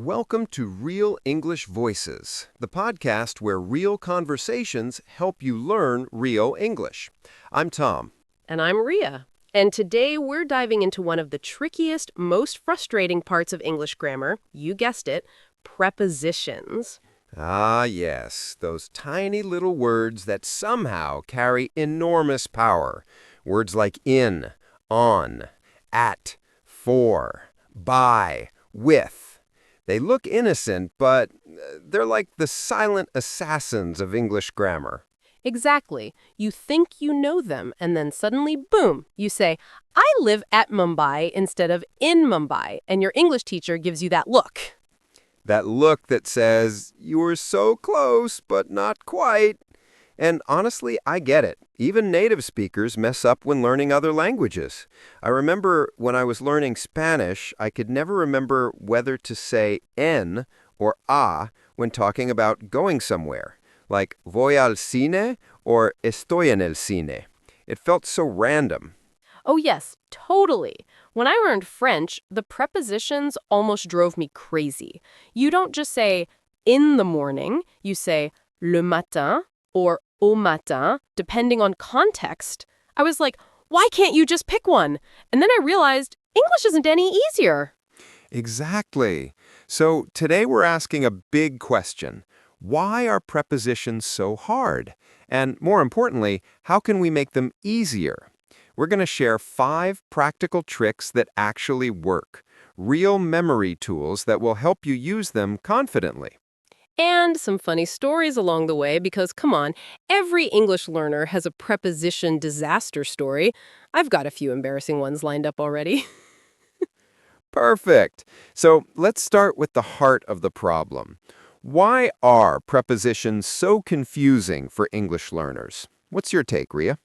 Welcome to Real English Voices, the podcast where real conversations help you learn real English. I'm Tom. And I'm Ria. And today we're diving into one of the trickiest, most frustrating parts of English grammar, you guessed it, prepositions. Ah, yes, those tiny little words that somehow carry enormous power. Words like in, on, at, for, by, with. They look innocent, but they're like the silent assassins of English grammar. Exactly. You think you know them, and then suddenly, boom, you say, I live at Mumbai instead of in Mumbai, and your English teacher gives you that look. That look that says, you were so close, but not quite. And honestly, I get it. Even native speakers mess up when learning other languages. I remember when I was learning Spanish, I could never remember whether to say en or a when talking about going somewhere, like voy al cine or estoy en el cine. It felt so random. Oh yes, totally. When I learned French, the prepositions almost drove me crazy. You don't just say in the morning, you say le matin or au matin, depending on context. I was like, why can't you just pick one? And then I realized English isn't any easier. Exactly. So today we're asking a big question. Why are prepositions so hard? And more importantly, how can we make them easier? We're going to share 5 practical tricks that actually work, real memory tools that will help you use them confidently. And some funny stories along the way because, come on, every English learner has a preposition disaster story. I've got a few embarrassing ones lined up already. Perfect. So let's start with the heart of the problem. Why are prepositions so confusing for English learners? What's your take, Ria?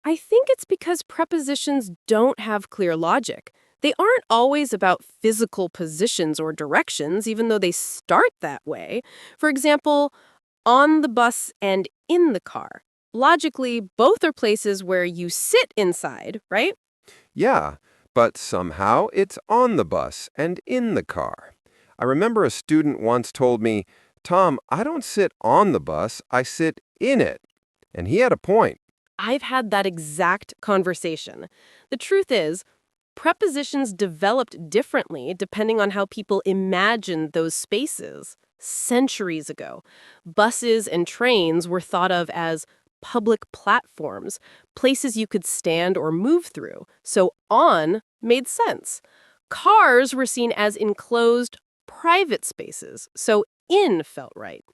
I think it's because prepositions don't have clear logic. They aren't always about physical positions or directions, even though they start that way. For example, on the bus and in the car. Logically, both are places where you sit inside, right? Yeah, but somehow it's on the bus and in the car. I remember a student once told me, Tom, I don't sit on the bus, I sit in it. And he had a point. I've had that exact conversation. The truth is, prepositions developed differently depending on how people imagined those spaces. Centuries ago, buses and trains were thought of as public platforms, places you could stand or move through. So on made sense. Cars were seen as enclosed, private spaces. So in felt right.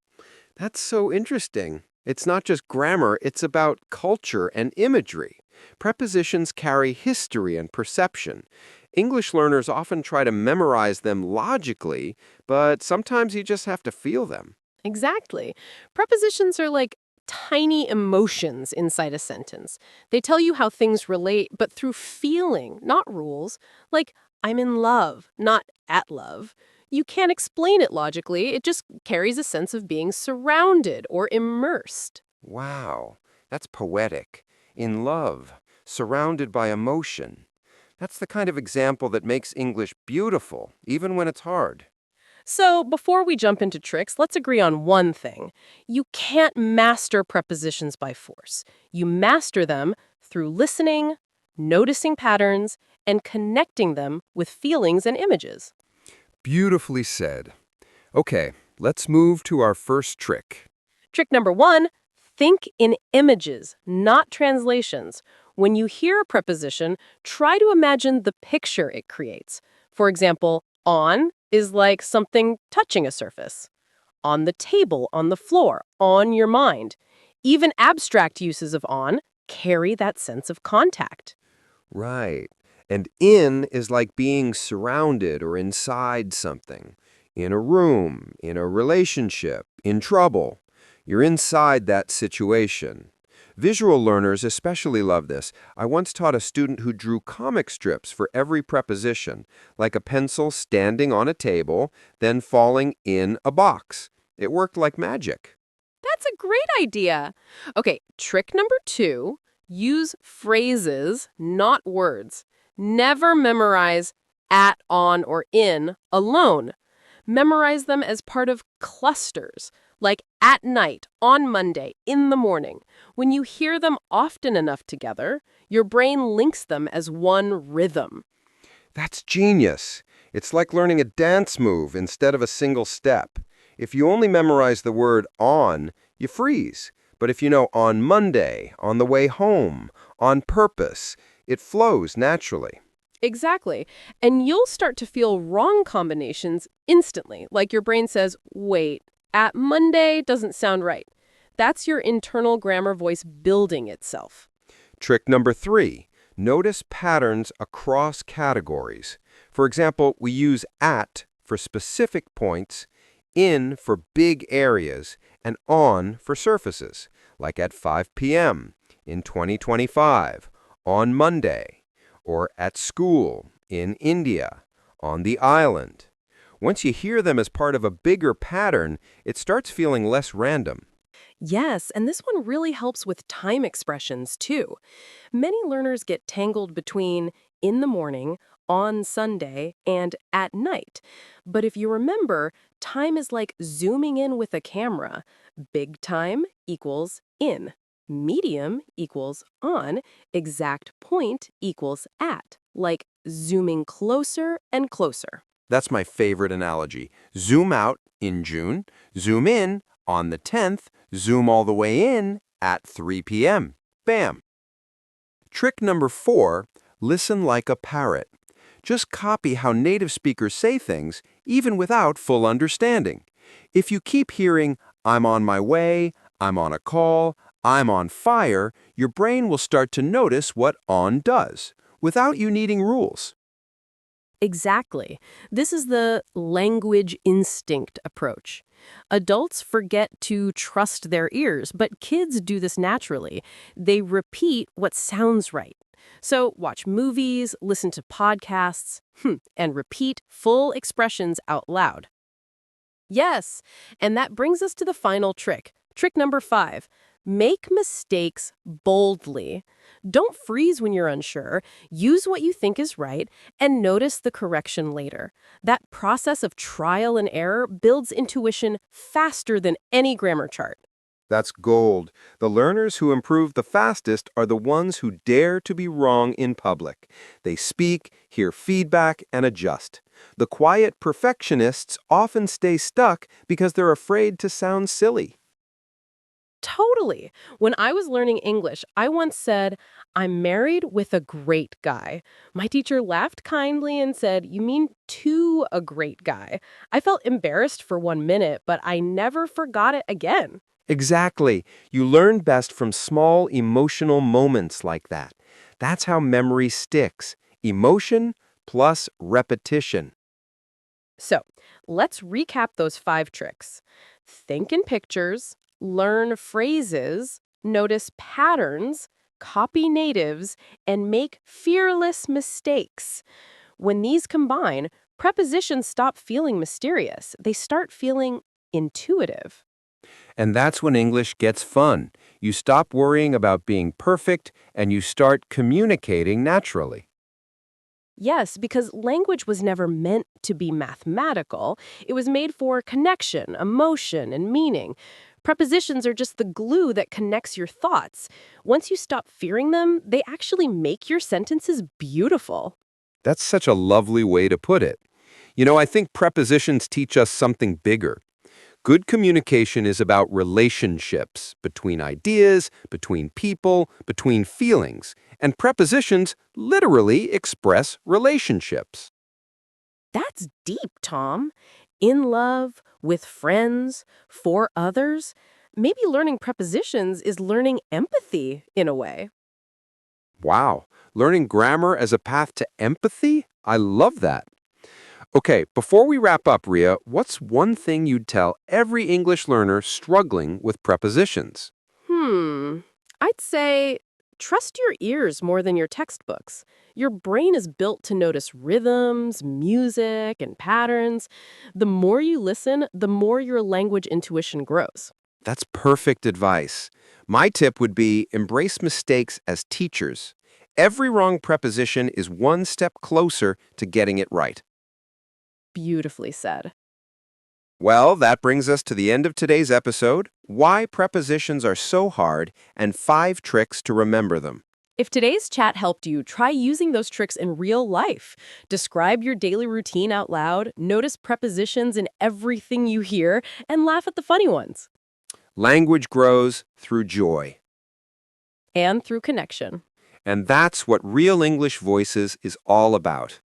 That's so interesting. It's not just grammar, it's about culture and imagery. Prepositions carry history and perception. English learners often try to memorize them logically, but sometimes you just have to feel them. Exactly. Prepositions are like tiny emotions inside a sentence. They tell you how things relate, but through feeling, not rules. Like, I'm in love, not at love. You can't explain it logically. It just carries a sense of being surrounded or immersed. Wow, that's poetic. In love, surrounded by emotion. That's the kind of example that makes English beautiful, even when it's hard. So, before we jump into tricks, let's agree on one thing. You can't master prepositions by force. You master them through listening, noticing patterns, and connecting them with feelings and images. Beautifully said. Okay, let's move to our first trick. Trick number 1, think in images, not translations. When you hear a preposition, try to imagine the picture it creates. For example, on is like something touching a surface. On the table, on the floor, on your mind. Even abstract uses of on carry that sense of contact. Right. And in is like being surrounded or inside something. In a room, in a relationship, in trouble. You're inside that situation. Visual learners especially love this. I once taught a student who drew comic strips for every preposition, like a pencil standing on a table, then falling in a box. It worked like magic. That's a great idea. Okay, trick number 2, use phrases, not words. Never memorize at, on, or in alone. Memorize them as part of clusters, like at night, on Monday, in the morning. When you hear them often enough together, your brain links them as one rhythm. That's genius. It's like learning a dance move instead of a single step. If you only memorize the word on, you freeze. But if you know on Monday, on the way home, on purpose, it flows naturally. Exactly. And you'll start to feel wrong combinations instantly, like your brain says, wait, at Monday doesn't sound right. That's your internal grammar voice building itself. Trick number 3, notice patterns across categories. For example, we use at for specific points, in for big areas, and on for surfaces, like at 5 p.m., in 2025, on Monday, or at school, in India, on the island. Once you hear them as part of a bigger pattern, it starts feeling less random. Yes, and this one really helps with time expressions too. Many learners get tangled between in the morning, on Sunday, and at night. But if you remember, time is like zooming in with a camera. Big time equals in. Medium equals on. Exact point equals at. Like zooming closer and closer. That's my favorite analogy. Zoom out in June, zoom in on the 10th, zoom all the way in at 3 p.m. Bam! Trick number 4, listen like a parrot. Just copy how native speakers say things, even without full understanding. If you keep hearing, I'm on my way, I'm on a call, I'm on fire, your brain will start to notice what on does, without you needing rules. Exactly. This is the language instinct approach. Adults forget to trust their ears, but kids do this naturally. They repeat what sounds right. So watch movies, listen to podcasts, and repeat full expressions out loud. Yes, and that brings us to the final trick. Trick number 5. Make mistakes boldly. Don't freeze when you're unsure. Use what you think is right and notice the correction later. That process of trial and error builds intuition faster than any grammar chart. That's gold. The learners who improve the fastest are the ones who dare to be wrong in public. They speak, hear feedback, and adjust. The quiet perfectionists often stay stuck because they're afraid to sound silly. Totally. When I was learning English, I once said, I'm married with a great guy. My teacher laughed kindly and said, you mean to a great guy. I felt embarrassed for 1 minute, but I never forgot it again. Exactly. You learn best from small emotional moments like that. That's how memory sticks. Emotion plus repetition. So let's recap those 5 tricks. Think in pictures, learn phrases, notice patterns, copy natives, and make fearless mistakes. When these combine, prepositions stop feeling mysterious. They start feeling intuitive. And that's when English gets fun. You stop worrying about being perfect and you start communicating naturally. Yes, because language was never meant to be mathematical. It was made for connection, emotion, and meaning. Prepositions are just the glue that connects your thoughts. Once you stop fearing them, they actually make your sentences beautiful. That's such a lovely way to put it. I think prepositions teach us something bigger. Good communication is about relationships between ideas, between people, between feelings, and prepositions literally express relationships. That's deep, Tom. In love, with friends, for others. Maybe learning prepositions is learning empathy in a way. Wow, learning grammar as a path to empathy? I love that. Okay, before we wrap up, Ria, what's one thing you'd tell every English learner struggling with prepositions? I'd say trust your ears more than your textbooks. Your brain is built to notice rhythms, music, and patterns. The more you listen, the more your language intuition grows. That's perfect advice. My tip would be embrace mistakes as teachers. Every wrong preposition is one step closer to getting it right. Beautifully said. Well, that brings us to the end of today's episode, Why Prepositions Are So Hard, and 5 Tricks to Remember Them. If today's chat helped you, try using those tricks in real life. Describe your daily routine out loud, notice prepositions in everything you hear, and laugh at the funny ones. Language grows through joy. And through connection. And that's what Real English Voices is all about.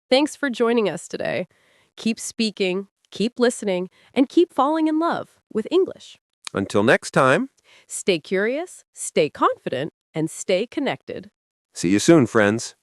Thanks for joining us today. Keep speaking, keep listening, and keep falling in love with English. Until next time, Stay curious, stay confident, and stay connected. see you soon, friends.